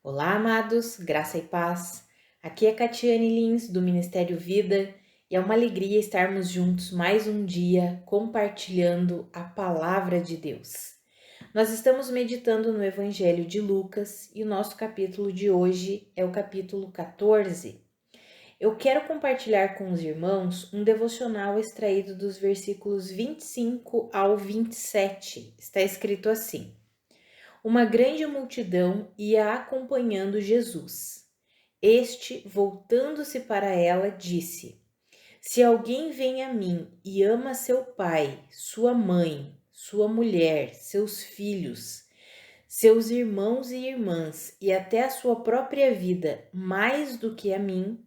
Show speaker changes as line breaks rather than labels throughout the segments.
Olá, amados, graça e paz. Aqui é Catiane Lins, do Ministério Vida, e é uma alegria estarmos juntos mais um dia compartilhando a palavra de Deus. Nós estamos meditando no Evangelho de Lucas e o nosso capítulo de hoje é o capítulo 14. Eu quero compartilhar com os irmãos um devocional extraído dos versículos 25 ao 27. Está escrito assim: Uma grande multidão ia acompanhando Jesus. Este, voltando-se para ela, disse: Se alguém vem a mim e ama seu pai, sua mãe, sua mulher, seus filhos, seus irmãos e irmãs e até a sua própria vida mais do que a mim,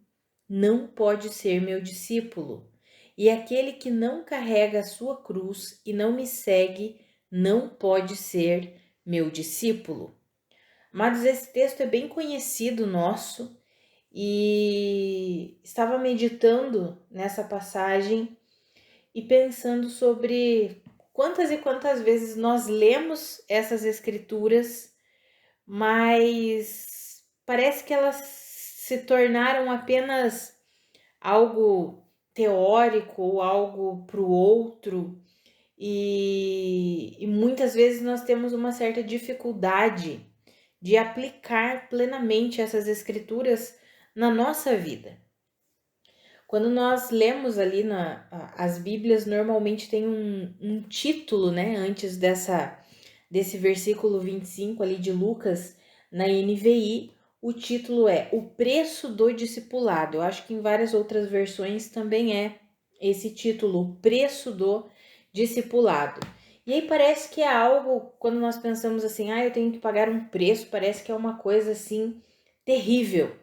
não pode ser meu discípulo. E aquele que não carrega a sua cruz e não me segue, não pode ser meu discípulo. Amados, esse texto é bem conhecido nosso e estava meditando nessa passagem e pensando sobre quantas e quantas vezes nós lemos essas escrituras, mas parece que elas se tornaram apenas algo teórico ou algo para o outro, e muitas vezes nós temos uma certa dificuldade de aplicar plenamente essas escrituras na nossa vida. Quando nós lemos ali as Bíblias, normalmente tem um título, né, antes desse versículo 25 ali de Lucas, na NVI, o título é O Preço do Discipulado. Eu acho que em várias outras versões também é esse título, O Preço do Discipulado. E aí parece que é algo, quando nós pensamos assim, eu tenho que pagar um preço, parece que é uma coisa assim terrível.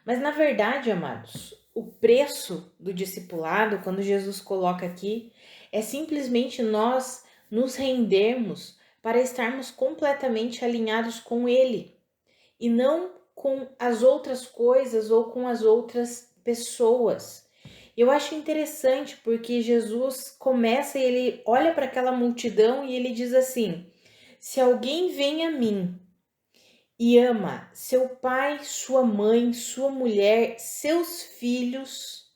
Mas na verdade, amados, o preço do discipulado, quando Jesus coloca aqui, é simplesmente nós nos rendermos para estarmos completamente alinhados com Ele e não com as outras coisas ou com as outras pessoas. Eu acho interessante porque Jesus começa e ele olha para aquela multidão e ele diz assim: se alguém vem a mim e ama seu pai, sua mãe, sua mulher, seus filhos,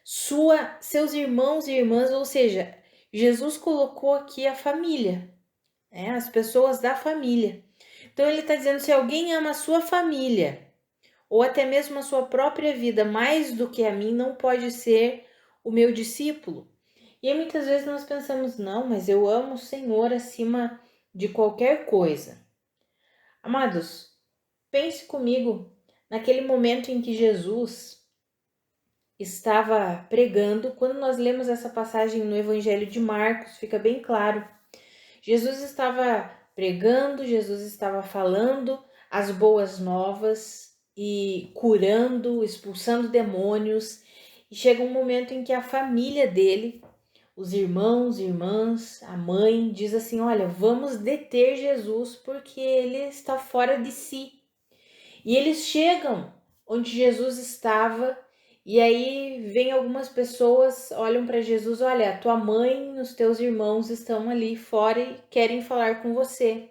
seus irmãos e irmãs, ou seja, Jesus colocou aqui a família, né? As pessoas da família. Então ele está dizendo, se alguém ama a sua família, ou até mesmo a sua própria vida mais do que a mim, não pode ser o meu discípulo. E aí, muitas vezes nós pensamos, não, mas eu amo o Senhor acima de qualquer coisa. Amados, pense comigo naquele momento em que Jesus estava pregando. Quando nós lemos essa passagem no Evangelho de Marcos, fica bem claro. Jesus estava pregando, Jesus estava falando as boas novas e curando, expulsando demônios. E chega um momento em que a família dele, os irmãos, irmãs, a mãe, diz assim: olha, vamos deter Jesus porque ele está fora de si. E eles chegam onde Jesus estava, e aí vem algumas pessoas, olham para Jesus, olha, tua mãe e os teus irmãos estão ali fora e querem falar com você.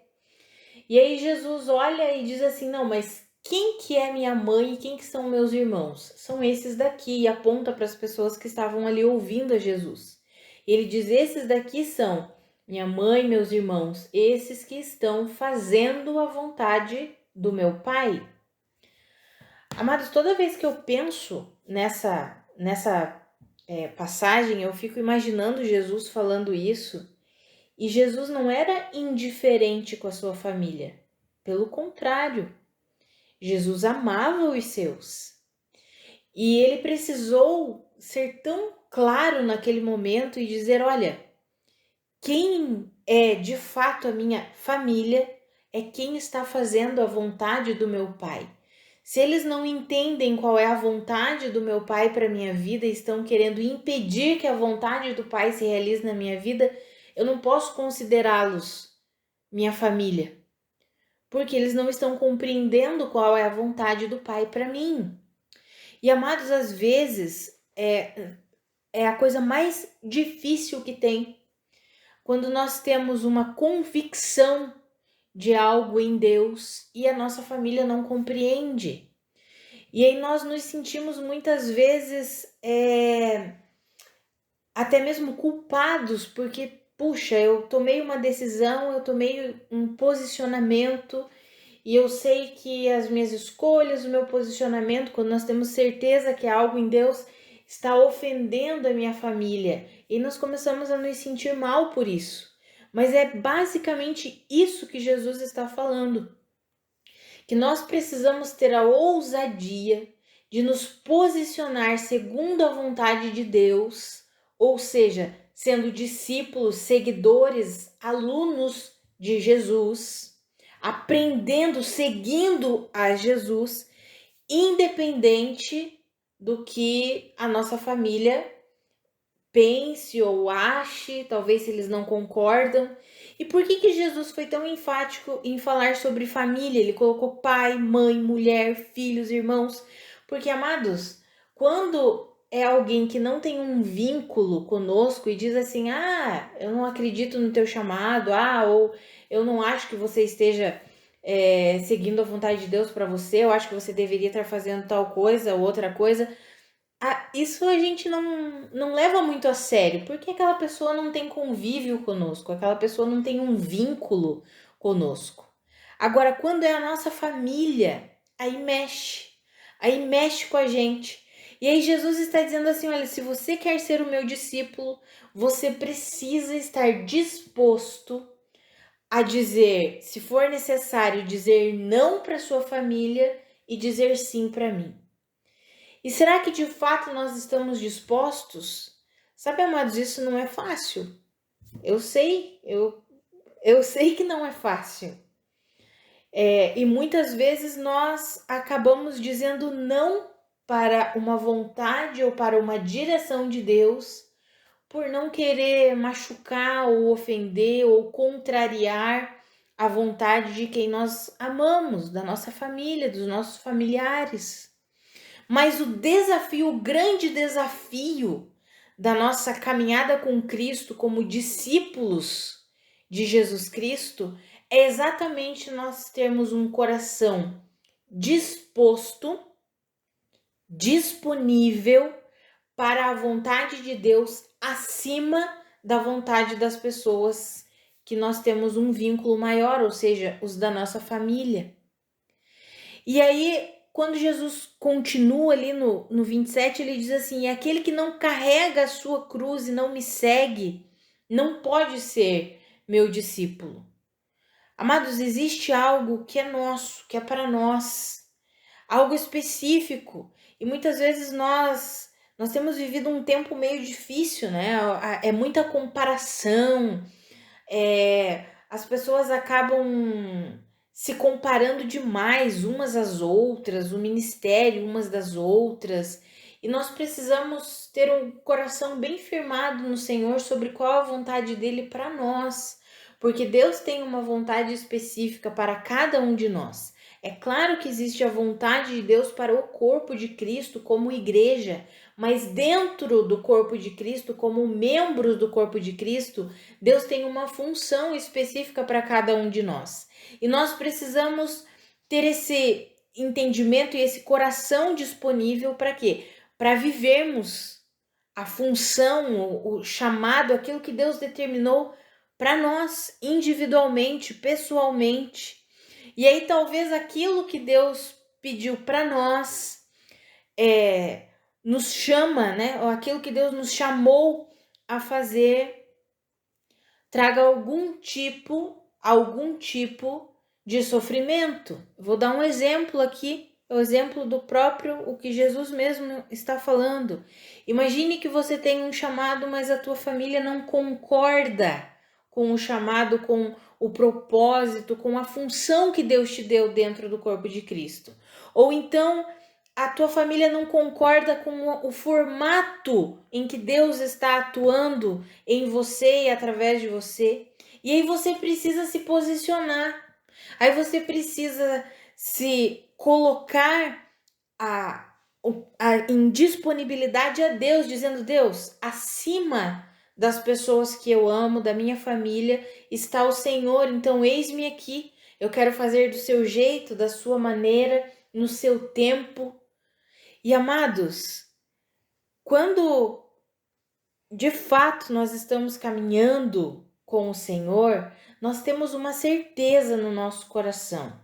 E aí Jesus olha e diz assim, não, mas quem que é minha mãe e quem que são meus irmãos? São esses daqui, e aponta para as pessoas que estavam ali ouvindo a Jesus. E ele diz, esses daqui são minha mãe, meus irmãos, esses que estão fazendo a vontade do meu Pai. Amados, toda vez que eu penso nessa passagem, eu fico imaginando Jesus falando isso, e Jesus não era indiferente com a sua família. Pelo contrário, Jesus amava os seus. E ele precisou ser tão claro naquele momento e dizer, olha, quem é de fato a minha família é quem está fazendo a vontade do meu Pai. Se eles não entendem qual é a vontade do meu Pai para a minha vida e estão querendo impedir que a vontade do Pai se realize na minha vida, eu não posso considerá-los minha família, porque eles não estão compreendendo qual é a vontade do Pai para mim. E amados, às vezes é a coisa mais difícil que tem, quando nós temos uma convicção de algo em Deus e a nossa família não compreende. E aí nós nos sentimos muitas vezes até mesmo culpados, porque, puxa, eu tomei uma decisão, eu tomei um posicionamento e eu sei que as minhas escolhas, o meu posicionamento, quando nós temos certeza que algo em Deus está ofendendo a minha família e nós começamos a nos sentir mal por isso. Mas é basicamente isso que Jesus está falando, que nós precisamos ter a ousadia de nos posicionar segundo a vontade de Deus, ou seja, sendo discípulos, seguidores, alunos de Jesus, aprendendo, seguindo a Jesus, independente do que a nossa família pense ou ache, talvez se eles não concordam. E por que Jesus foi tão enfático em falar sobre família? Ele colocou pai, mãe, mulher, filhos, irmãos. Porque, amados, quando é alguém que não tem um vínculo conosco e diz assim, eu não acredito no teu chamado, ou eu não acho que você esteja seguindo a vontade de Deus para você, eu acho que você deveria estar fazendo tal coisa ou outra coisa, isso a gente não leva muito a sério, porque aquela pessoa não tem convívio conosco, aquela pessoa não tem um vínculo conosco. Agora, quando é a nossa família, aí mexe com a gente. E aí Jesus está dizendo assim, olha, se você quer ser o meu discípulo, você precisa estar disposto a dizer, se for necessário, dizer não para sua família e dizer sim para mim. E será que de fato nós estamos dispostos? Sabe, amados, isso não é fácil. Eu sei que não é fácil. E muitas vezes nós acabamos dizendo não para uma vontade ou para uma direção de Deus, por não querer machucar ou ofender ou contrariar a vontade de quem nós amamos, da nossa família, dos nossos familiares. Mas o grande desafio da nossa caminhada com Cristo como discípulos de Jesus Cristo é exatamente nós termos um coração disposto, disponível para a vontade de Deus acima da vontade das pessoas que nós temos um vínculo maior, ou seja, os da nossa família. E aí, quando Jesus continua ali no 27, ele diz assim, aquele que não carrega a sua cruz e não me segue, não pode ser meu discípulo. Amados, existe algo que é nosso, que é para nós, algo específico. E muitas vezes nós temos vivido um tempo meio difícil, né? É muita comparação, as pessoas acabam se comparando demais umas às outras, o ministério umas das outras, e nós precisamos ter um coração bem firmado no Senhor sobre qual a vontade dele para nós, porque Deus tem uma vontade específica para cada um de nós. É claro que existe a vontade de Deus para o corpo de Cristo como igreja, mas dentro do corpo de Cristo, como membros do corpo de Cristo, Deus tem uma função específica para cada um de nós. E nós precisamos ter esse entendimento e esse coração disponível para quê? Para vivermos a função, o chamado, aquilo que Deus determinou para nós, individualmente, pessoalmente. E aí talvez aquilo que Deus pediu para nós nos chama, né? Ou aquilo que Deus nos chamou a fazer traga algum tipo de sofrimento. Vou dar um exemplo aqui, o exemplo do próprio, o que Jesus mesmo está falando. Imagine que você tem um chamado, mas a tua família não concorda com o chamado, com o propósito, com a função que Deus te deu dentro do corpo de Cristo. Ou então a tua família não concorda com o formato em que Deus está atuando em você e através de você. E aí você precisa se posicionar. Aí você precisa se colocar em disponibilidade a Deus, dizendo, Deus, acima das pessoas que eu amo, da minha família, está o Senhor, então eis-me aqui. eu quero fazer do seu jeito, da sua maneira, no seu tempo. E amados, quando de fato nós estamos caminhando com o Senhor, nós temos uma certeza no nosso coração.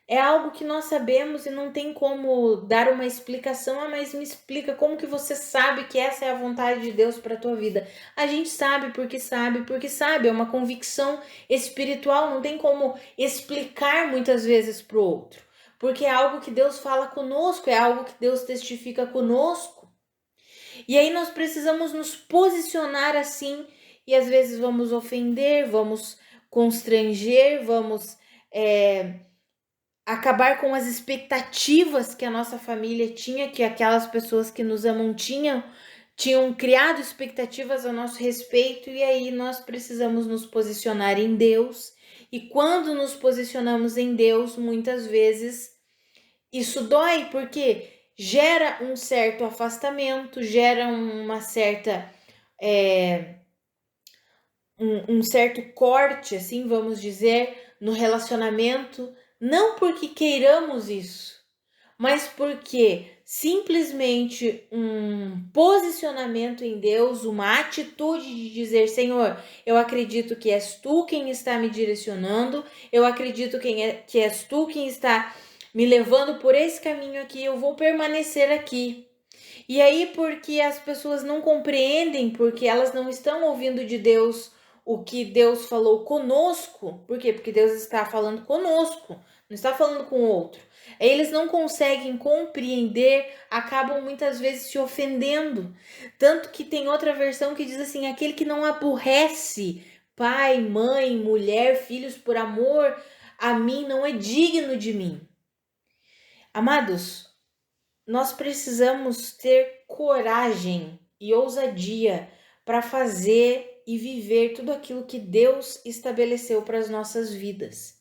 É algo que nós sabemos e não tem como dar uma explicação. Ah, mas me explica como que você sabe que essa é a vontade de Deus para a tua vida. A gente sabe porque sabe, porque sabe. É uma convicção espiritual, não tem como explicar muitas vezes para o outro. Porque é algo que Deus fala conosco, é algo que Deus testifica conosco. E aí nós precisamos nos posicionar assim, e às vezes vamos ofender, vamos constranger, vamos acabar com as expectativas que a nossa família tinha, que aquelas pessoas que nos amam tinham criado expectativas a nosso respeito, e aí nós precisamos nos posicionar em Deus. E quando nos posicionamos em Deus, muitas vezes isso dói, porque gera um certo afastamento, gera uma certa um certo corte, assim vamos dizer, no relacionamento, não porque queiramos isso, mas porque simplesmente um posicionamento em Deus, uma atitude de dizer: Senhor, eu acredito que és tu quem está me direcionando, eu acredito que és tu quem está me levando por esse caminho aqui, eu vou permanecer aqui. E aí, porque as pessoas não compreendem, porque elas não estão ouvindo de Deus o que Deus falou conosco, por quê? Porque Deus está falando conosco, não está falando com o outro. Eles não conseguem compreender, acabam muitas vezes se ofendendo. Tanto que tem outra versão que diz assim: aquele que não aborrece pai, mãe, mulher, filhos por amor a mim não é digno de mim. Amados, nós precisamos ter coragem e ousadia para fazer e viver tudo aquilo que Deus estabeleceu para as nossas vidas.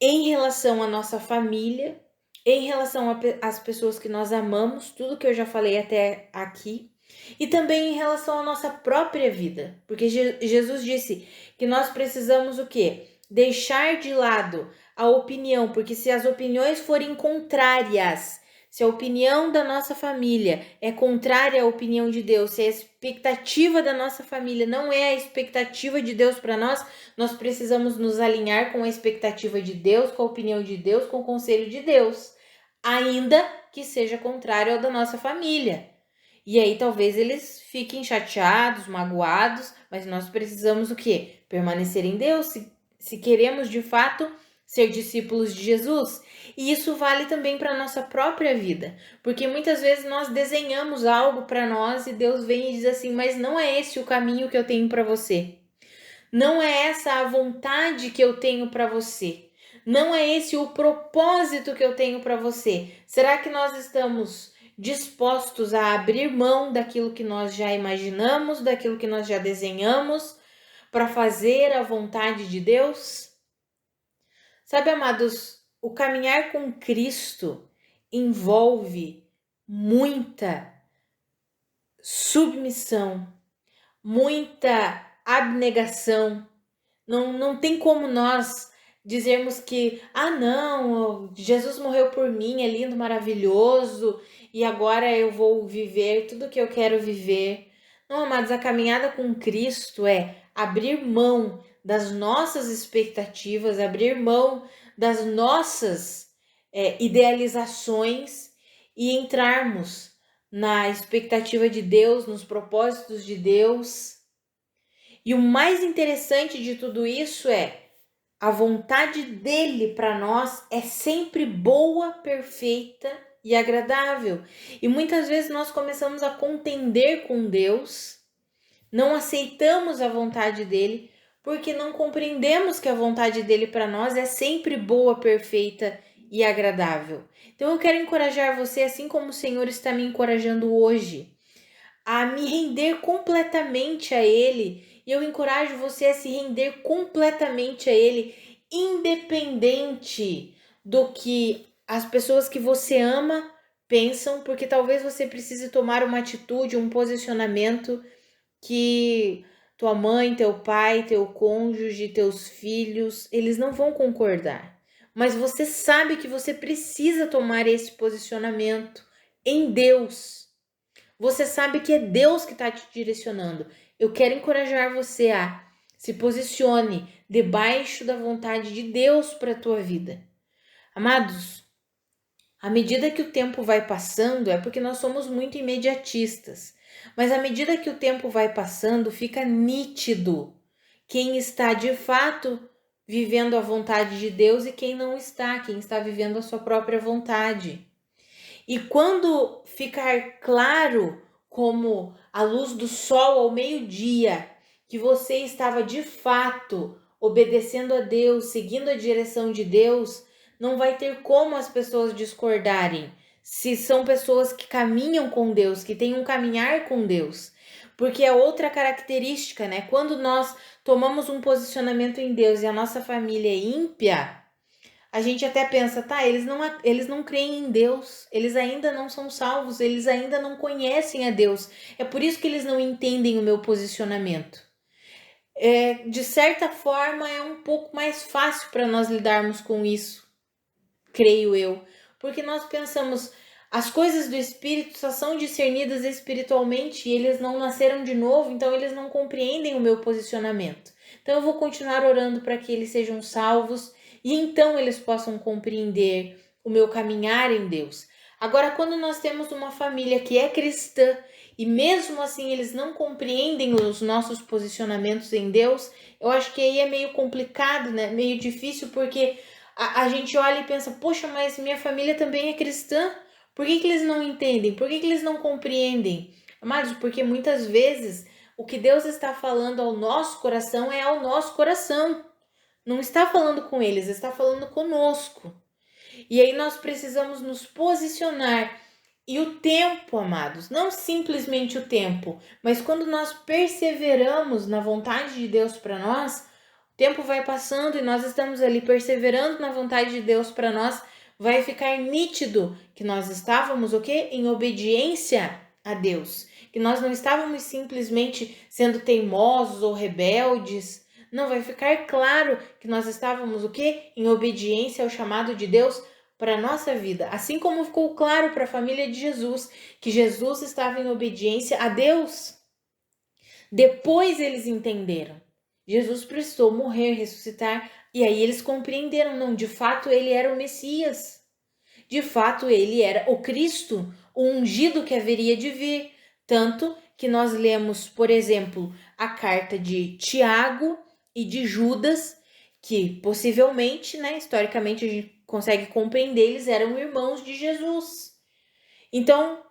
Em relação à nossa família, em relação às pessoas que nós amamos, tudo que eu já falei até aqui, e também em relação à nossa própria vida, porque Jesus disse que nós precisamos o quê? Deixar de lado a opinião, porque se as opiniões forem contrárias, se a opinião da nossa família é contrária à opinião de Deus, se a expectativa da nossa família não é a expectativa de Deus para nós, nós precisamos nos alinhar com a expectativa de Deus, com a opinião de Deus, com o conselho de Deus, ainda que seja contrário ao da nossa família. E aí talvez eles fiquem chateados, magoados, mas nós precisamos o quê? Permanecer em Deus, se queremos de fato ser discípulos de Jesus. E isso vale também para a nossa própria vida, porque muitas vezes nós desenhamos algo para nós e Deus vem e diz assim: mas não é esse o caminho que eu tenho para você. Não é essa a vontade que eu tenho para você. Não é esse o propósito que eu tenho para você. Será que nós estamos dispostos a abrir mão daquilo que nós já imaginamos, daquilo que nós já desenhamos, para fazer a vontade de Deus? Sabe, amados, o caminhar com Cristo envolve muita submissão, muita abnegação. Não tem como nós dizermos que, não, Jesus morreu por mim, é lindo, maravilhoso, e agora eu vou viver tudo o que eu quero viver. Não, amados, a caminhada com Cristo é abrir mão das nossas expectativas, abrir mão das nossas idealizações e entrarmos na expectativa de Deus, nos propósitos de Deus. E o mais interessante de tudo isso é a vontade dele para nós é sempre boa, perfeita e agradável. E muitas vezes nós começamos a contender com Deus, não aceitamos a vontade dele, porque não compreendemos que a vontade dele para nós é sempre boa, perfeita e agradável. Então eu quero encorajar você, assim como o Senhor está me encorajando hoje, a me render completamente a Ele. E eu encorajo você a se render completamente a Ele, independente do que as pessoas que você ama pensam, porque talvez você precise tomar uma atitude, um posicionamento que tua mãe, teu pai, teu cônjuge, teus filhos, eles não vão concordar. Mas você sabe que você precisa tomar esse posicionamento em Deus. Você sabe que é Deus que está te direcionando. Eu quero encorajar você a se posicione debaixo da vontade de Deus para a tua vida. Amados, à medida que o tempo vai passando, é porque nós somos muito imediatistas, mas à medida que o tempo vai passando, fica nítido quem está de fato vivendo a vontade de Deus e quem não está, quem está vivendo a sua própria vontade. E quando ficar claro, como a luz do sol ao meio-dia, que você estava de fato obedecendo a Deus, seguindo a direção de Deus, não vai ter como as pessoas discordarem. Se são pessoas que caminham com Deus, que têm um caminhar com Deus. Porque é outra característica, né? Quando nós tomamos um posicionamento em Deus e a nossa família é ímpia, a gente até pensa, tá, eles não creem em Deus, eles ainda não são salvos, eles ainda não conhecem a Deus. É por isso que eles não entendem o meu posicionamento. De certa forma, é um pouco mais fácil para nós lidarmos com isso, creio eu. Porque nós pensamos, as coisas do Espírito só são discernidas espiritualmente e eles não nasceram de novo, então eles não compreendem o meu posicionamento. Então eu vou continuar orando para que eles sejam salvos e então eles possam compreender o meu caminhar em Deus. Agora, quando nós temos uma família que é cristã e mesmo assim eles não compreendem os nossos posicionamentos em Deus, eu acho que aí é meio complicado, né? Meio difícil, porque a gente olha e pensa, poxa, mas minha família também é cristã, por que eles não entendem? Por que eles não compreendem? Amados, porque muitas vezes o que Deus está falando ao nosso coração é ao nosso coração. Não está falando com eles, está falando conosco. E aí nós precisamos nos posicionar. E o tempo, amados, não simplesmente o tempo, mas quando nós perseveramos na vontade de Deus para nós, o tempo vai passando e nós estamos ali perseverando na vontade de Deus para nós, vai ficar nítido que nós estávamos o quê? Em obediência a Deus. Que nós não estávamos simplesmente sendo teimosos ou rebeldes. Não, vai ficar claro que nós estávamos o quê? Em obediência ao chamado de Deus para a nossa vida. Assim como ficou claro para a família de Jesus que Jesus estava em obediência a Deus. Depois eles entenderam. Jesus precisou morrer, ressuscitar, e aí eles compreenderam, não, de fato ele era o Messias. De fato ele era o Cristo, o ungido que haveria de vir. Tanto que nós lemos, por exemplo, a carta de Tiago e de Judas, que possivelmente, né, historicamente a gente consegue compreender, eles eram irmãos de Jesus. Então,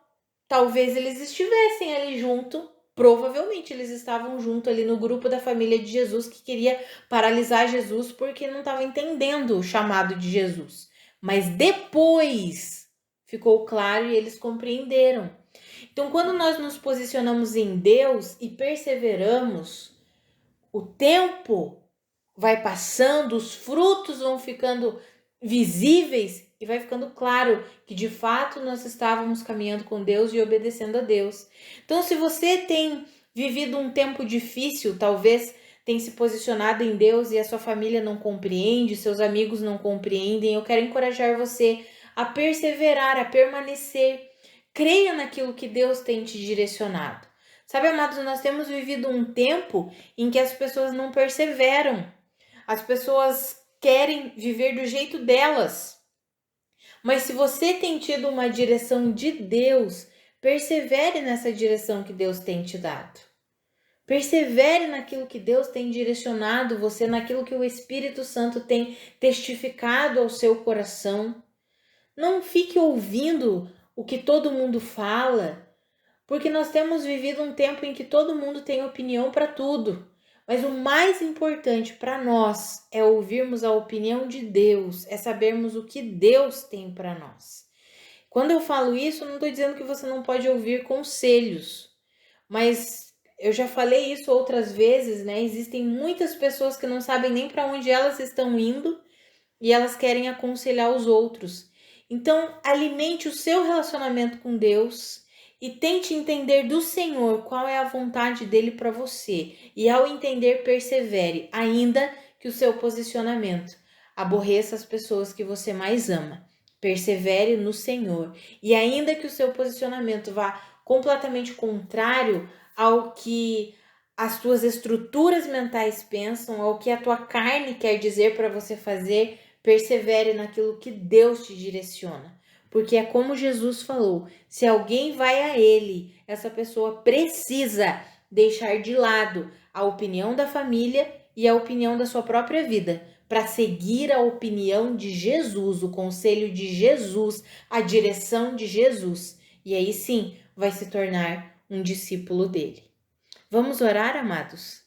talvez eles estivessem ali junto, provavelmente eles estavam junto ali no grupo da família de Jesus que queria paralisar Jesus porque não estava entendendo o chamado de Jesus. Mas depois ficou claro e eles compreenderam. Então, quando nós nos posicionamos em Deus e perseveramos, o tempo vai passando, os frutos vão ficando visíveis e vai ficando claro que de fato nós estávamos caminhando com Deus e obedecendo a Deus. Então, se você tem vivido um tempo difícil, talvez tem se posicionado em Deus e a sua família não compreende, seus amigos não compreendem, eu quero encorajar você a perseverar, a permanecer. Creia naquilo que Deus tem te direcionado. Sabe, amados, nós temos vivido um tempo em que as pessoas não perseveram. As pessoas querem viver do jeito delas. Mas se você tem tido uma direção de Deus, persevere nessa direção que Deus tem te dado. Persevere naquilo que Deus tem direcionado você, naquilo que o Espírito Santo tem testificado ao seu coração. Não fique ouvindo o que todo mundo fala, porque nós temos vivido um tempo em que todo mundo tem opinião para tudo. Mas o mais importante para nós é ouvirmos a opinião de Deus, é sabermos o que Deus tem para nós. Quando eu falo isso, eu não estou dizendo que você não pode ouvir conselhos, mas eu já falei isso outras vezes, né? Existem muitas pessoas que não sabem nem para onde elas estão indo e elas querem aconselhar os outros. Então, alimente o seu relacionamento com Deus e tente entender do Senhor qual é a vontade dele para você. E ao entender, persevere, ainda que o seu posicionamento aborreça as pessoas que você mais ama. Persevere no Senhor. E ainda que o seu posicionamento vá completamente contrário ao que as tuas estruturas mentais pensam, ao que a tua carne quer dizer para você fazer, persevere naquilo que Deus te direciona. Porque é como Jesus falou, se alguém vai a ele, essa pessoa precisa deixar de lado a opinião da família e a opinião da sua própria vida, para seguir a opinião de Jesus, o conselho de Jesus, a direção de Jesus. E aí sim, vai se tornar um discípulo dele. Vamos orar, amados?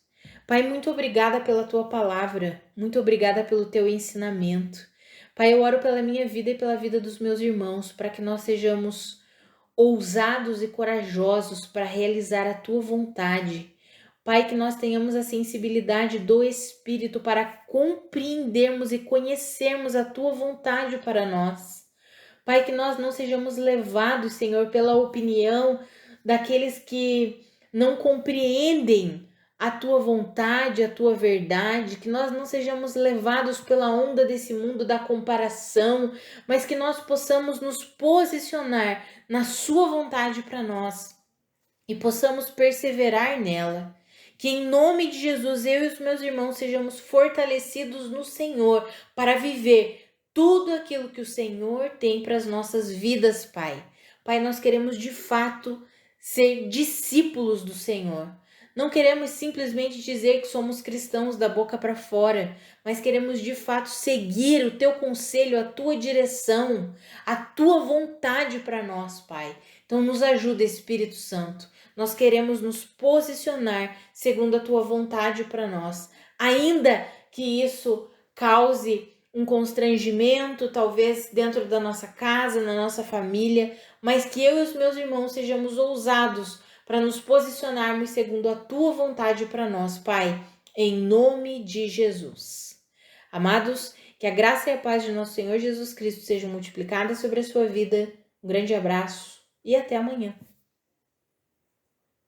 Pai, muito obrigada pela tua palavra, muito obrigada pelo teu ensinamento. Pai, eu oro pela minha vida e pela vida dos meus irmãos, para que nós sejamos ousados e corajosos para realizar a tua vontade. Pai, que nós tenhamos a sensibilidade do Espírito para compreendermos e conhecermos a tua vontade para nós. Pai, que nós não sejamos levados, Senhor, pela opinião daqueles que não compreendem a tua vontade, a tua verdade, que nós não sejamos levados pela onda desse mundo da comparação, mas que nós possamos nos posicionar na sua vontade para nós e possamos perseverar nela. Que em nome de Jesus eu e os meus irmãos sejamos fortalecidos no Senhor para viver tudo aquilo que o Senhor tem para as nossas vidas, Pai. Pai, nós queremos de fato ser discípulos do Senhor. Não queremos simplesmente dizer que somos cristãos da boca para fora, mas queremos de fato seguir o teu conselho, a tua direção, a tua vontade para nós, Pai. Então nos ajuda, Espírito Santo. Nós queremos nos posicionar segundo a tua vontade para nós, ainda que isso cause um constrangimento, talvez dentro da nossa casa, na nossa família, mas que eu e os meus irmãos sejamos ousados para nos posicionarmos segundo a tua vontade para nós, Pai, em nome de Jesus. Amados, que a graça e a paz de nosso Senhor Jesus Cristo sejam multiplicadas sobre a sua vida. Um grande abraço e até amanhã.